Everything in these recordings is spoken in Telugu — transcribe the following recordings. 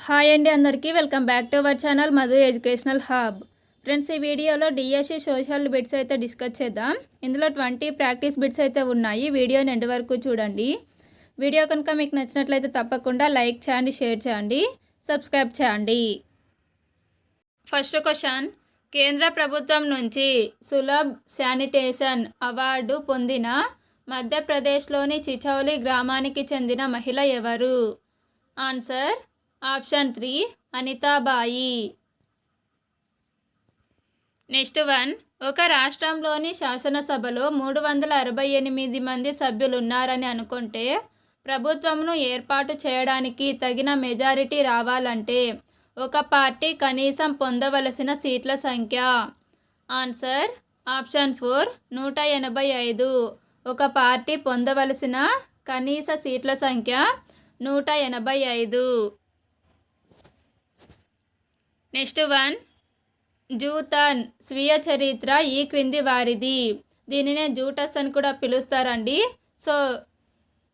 హాయ్ అండి అందరికీ welcome back to our channel Madhu educational hub. Friends, ఈ వీడియోలో డిఎస్సి సోషల్ బిట్స్ అయితే డిస్కస్ చేద్దాం. ఇందులో 20 ప్రాక్టీస్ బిట్స్ అయితే ఉన్నాయి. వీడియోని ఎండ్ వరకు చూడండి. వీడియో కనుక మీకు నచ్చినట్లయితే తప్పకుండా లైక్ చేయండి, షేర్ చేయండి, సబ్స్క్రైబ్ చేయండి. ఫస్ట్ క్వశ్చన్, కేంద్ర ప్రభుత్వం నుంచి సులభ్ శానిటేషన్ అవార్డు పొందిన మధ్యప్రదేశ్లోని చిచౌలి గ్రామానికి చెందిన మహిళ ఎవరు? Answer option 3 అనితాబాయి. నెక్స్ట్ వన్, ఒక రాష్ట్రంలోని శాసనసభలో 368 మంది సభ్యులున్నారని అనుకుంటే ప్రభుత్వంను ఏర్పాటు చేయడానికి తగిన మెజారిటీ రావాలంటే ఒక పార్టీ కనీసం పొందవలసిన సీట్ల సంఖ్య? Answer option 4 185. ఒక పార్టీ పొందవలసిన కనీస సీట్ల సంఖ్య 185. నెక్స్ట్ వన్, జూతన్ స్వీయ చరిత్ర ఈ క్రింది వారిది. దీనినే జూటస్ అని కూడా పిలుస్తారండి. సో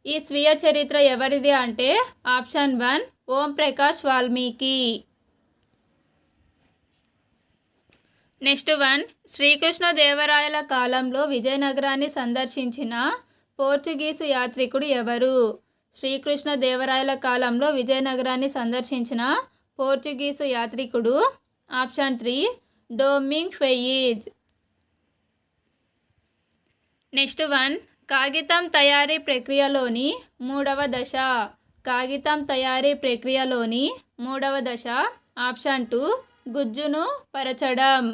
ఈ స్వీయ చరిత్ర ఎవరిది అంటే option 1 Om Prakash Valmiki. Next one, శ్రీకృష్ణదేవరాయల కాలంలో విజయనగరాన్ని సందర్శించిన పోర్చుగీసు యాత్రికుడు ఎవరు? శ్రీకృష్ణదేవరాయల కాలంలో విజయనగరాన్ని సందర్శించిన పోర్చుగీసు యాత్రికుడు ఆప్షన్ 3 డొమింగ్ ఫెయిజ్. నెక్స్ట్ వన్, కాగితం తయారీ ప్రక్రియలోని మూడవ దశ. కాగితం తయారీ ప్రక్రియలోని మూడవ దశ ఆప్షన్ 2 గుజ్జును పరచడం.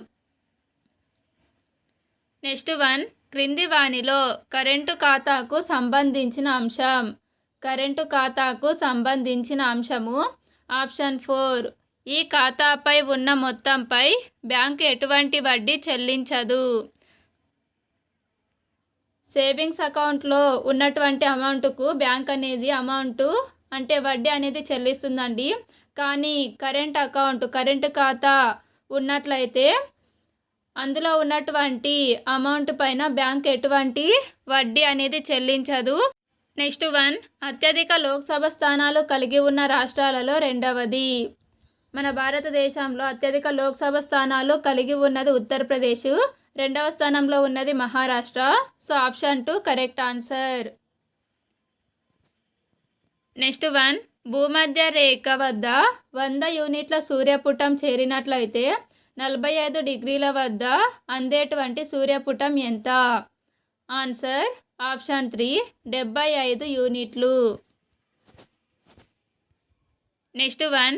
నెక్స్ట్ వన్, క్రింది వానిలో కరెంటు ఖాతాకు సంబంధించిన అంశం. కరెంటు ఖాతాకు సంబంధించిన అంశము ఆప్షన్ 4 ఈ ఖాతాపై ఉన్న మొత్తంపై బ్యాంకు ఎటువంటి వడ్డీ చెల్లించదు. సేవింగ్స్ అకౌంట్లో ఉన్నటువంటి అమౌంట్కు బ్యాంక్ అనేది అమౌంట్ అంటే వడ్డీ అనేది చెల్లిస్తుందండి. కానీ కరెంటు ఖాతా ఉన్నట్లయితే అందులో ఉన్నటువంటి అమౌంట్ పైన బ్యాంక్ ఎటువంటి వడ్డీ అనేది చెల్లించదు. నెక్స్ట్ వన్, అత్యధిక లోక్సభ స్థానాలు కలిగి ఉన్న రాష్ట్రాలలో రెండవది. మన భారతదేశంలో అత్యధిక లోక్సభ స్థానాలు కలిగి ఉన్నది ఉత్తరప్రదేశ్, రెండవ స్థానంలో ఉన్నది Maharashtra. So option 2 correct answer. Next one, భూమధ్య రేఖ వద్ద 100 యూనిట్ల సూర్యపుటం చేరినట్లయితే 45 డిగ్రీల వద్ద అందేటువంటి సూర్యపుటం ఎంత? ఆన్సర్ ఆప్షన్ 3 75 యూనిట్లు. నెక్స్ట్ వన్,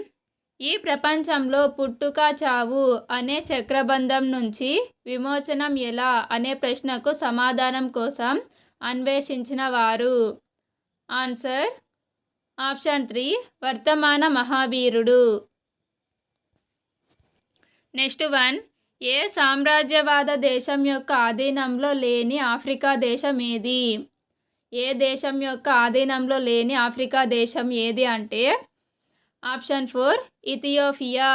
ఈ ప్రపంచంలో పుట్టుక చావు అనే చక్రబంధం నుంచి విమోచనం ఎలా అనే ప్రశ్నకు సమాధానం కోసం అన్వేషించిన వారు? ఆన్సర్ ఆప్షన్ 3 వర్తమాన మహావీరుడు. నెక్స్ట్ వన్, ఏ సామ్రాజ్యవాద దేశం యొక్క ఆధీనంలో లేని ఆఫ్రికా దేశం ఏది? ఏ దేశం యొక్క ఆధీనంలో లేని ఆఫ్రికా దేశం ఏది అంటే ఆప్షన్ 4 ఇథియోపియా.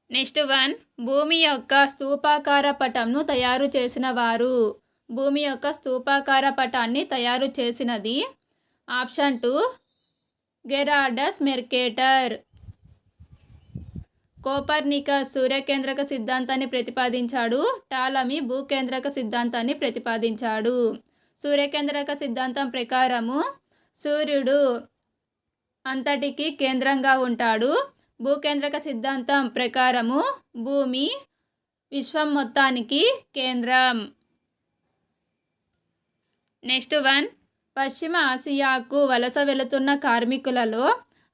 నెక్స్ట్ వన్, భూమి యొక్క స్తూపాకార పటంను తయారు చేసిన వారు? భూమి యొక్క స్తూపాకార పటాన్ని తయారు చేసినది ఆప్షన్ 2 గెరార్డస్ మెర్కేటర్. కోపర్నికస్ సూర్యకేంద్రక సిద్ధాంతాన్ని ప్రతిపాదించాడు. టాలమీ భూకేంద్రక సిద్ధాంతాన్ని ప్రతిపాదించాడు. సూర్యకేంద్రక సిద్ధాంతం ప్రకారము సూర్యుడు అంతటికి కేంద్రంగా ఉంటాడు. భూకేంద్రక సిద్ధాంతం ప్రకారము భూమి విశ్వం మొత్తానికి కేంద్రం. నెక్స్ట్ వన్, పశ్చిమ ఆసియాకు వలస వెళుతున్న కార్మికులలో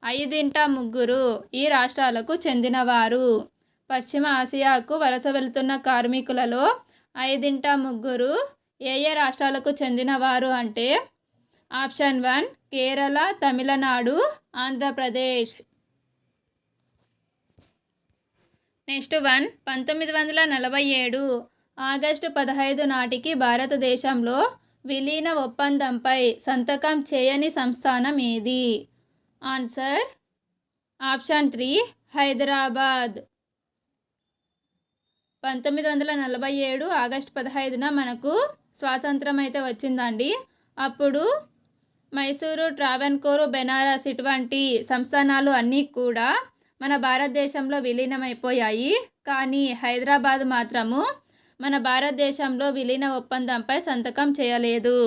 3 ఈ రాష్ట్రాలకు చెందినవారు. పశ్చిమ ఆసియాకు వలస వెళుతున్న కార్మికులలో 3 ఏ రాష్ట్రాలకు చెందినవారు అంటే option 1 Kerala, Tamil Nadu, Andhra Pradesh. Next one, 1947 August 15 నాటికి భారతదేశంలో విలీన ఒప్పందంపై సంతకం చేయని సంస్థానం ఏది? Answer option 3 Hyderabad. 1947 ఆగస్టు 15న మనకు స్వాతంత్రం అయితే వచ్చిందండి. అప్పుడు మైసూరు, ట్రావెన్కోర్, బెనారస్ ఇటువంటి సంస్థానాలు అన్నీ కూడా మన భారతదేశంలో విలీనమైపోయాయి. కానీ హైదరాబాద్ మాత్రము మన భారతదేశంలో విలీన ఒప్పందంపై సంతకం చేయలేదు.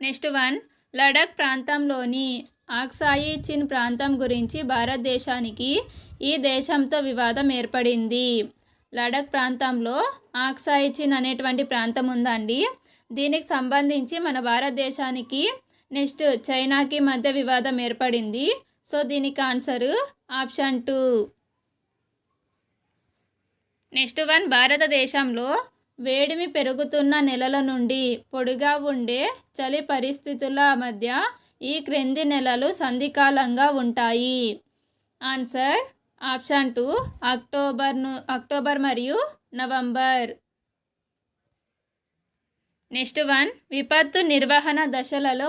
నెక్స్ట్ వన్, లడఖ్ ప్రాంతంలోని ఆక్సాయి చిన్ ప్రాంతం గురించి భారతదేశానికి ఈ దేశంతో వివాదం ఏర్పడింది. లడఖ్ ప్రాంతంలో ఆక్సాయి చిన్ అనేటువంటి ప్రాంతం ఉందండి. దీనికి సంబంధించి మన భారతదేశానికి నెక్స్ట్ చైనాకి మధ్య వివాదం ఏర్పడింది. సో దీనికి ఆన్సర్ ఆప్షన్ 2. నెక్స్ట్ వన్, భారతదేశంలో వేడిమి పెరుగుతున్న నెలల నుండి పొడిగా ఉండే చలి పరిస్థితుల మధ్య ఈ క్రింది నెలలు సంధికాలంగా ఉంటాయి. ఆన్సర్ ఆప్షన్ 2 అక్టోబర్ మరియు నవంబర్. నెక్స్ట్ వన్, విపత్తు నిర్వహణ దశలలో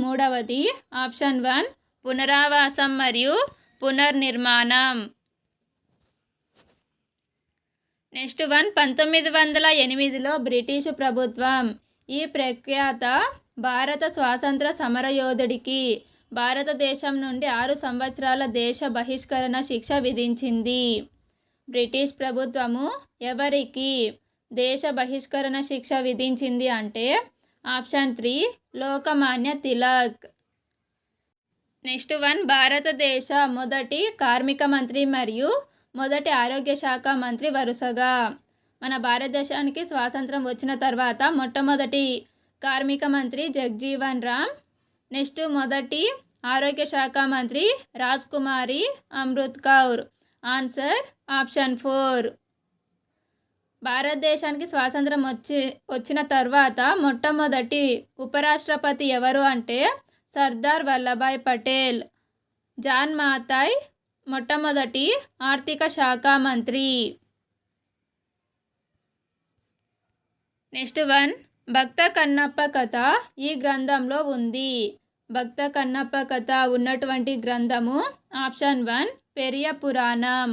మూడవది ఆప్షన్ 1 పునరావాసం మరియు పునర్నిర్మాణం. నెక్స్ట్ వన్, 1908లో బ్రిటిషు ప్రభుత్వం ఈ ప్రఖ్యాత భారత స్వాతంత్ర సమరయోధుడికి భారతదేశం నుండి 6 సంవత్సరాల దేశ బహిష్కరణ శిక్ష విధించింది. బ్రిటిష్ ప్రభుత్వము ఎవరికి దేశ బహిష్కరణ శిక్ష విధించింది అంటే option 3 Lokmanya Tilak. Next one, భారతదేశ మొదటి కార్మిక మంత్రి మరియు మొదటి ఆరోగ్య శాఖ మంత్రి వరుసగా. మన భారతదేశానికి స్వాతంత్రం వచ్చిన తర్వాత మొట్టమొదటి కార్మిక మంత్రి జగ్జీవన్ రామ్. నెక్స్ట్ మొదటి ఆరోగ్య శాఖ మంత్రి రాజ్కుమారి అమృత్ కౌర్. Answer option 4. భారతదేశానికి స్వాతంత్రం వచ్చిన తర్వాత మొట్టమొదటి ఉపరాష్ట్రపతి ఎవరు అంటే సర్దార్ వల్లభాయ్ పటేల్. జాన్ మాథాయ్ మొట్టమొదటి ఆర్థిక శాఖ మంత్రి. నెక్స్ట్ వన్, భక్త కన్నప్ప కథ ఈ గ్రంథంలో ఉంది. భక్త కన్నప్ప కథ ఉన్నటువంటి గ్రంథము ఆప్షన్ 1 పెరియ పురాణం.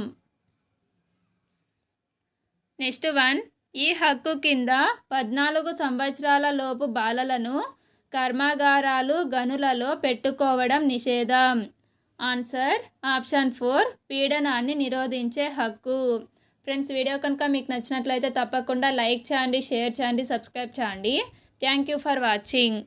నెక్స్ట్ వన్, ఈ హక్కు కింద 14 సంవత్సరాల లోపు బాలలను కర్మాగారాలు గనులలో పెట్టుకోవడం నిషేధం. ఆన్సర్ ఆప్షన్ 4 పీడనాన్ని నిరోధించే హక్కు. ఫ్రెండ్స్, వీడియో కనుక మీకు నచ్చినట్లయితే తప్పకుండా లైక్ చేయండి, షేర్ చేయండి, సబ్స్క్రైబ్ చేయండి. Thank you for watching.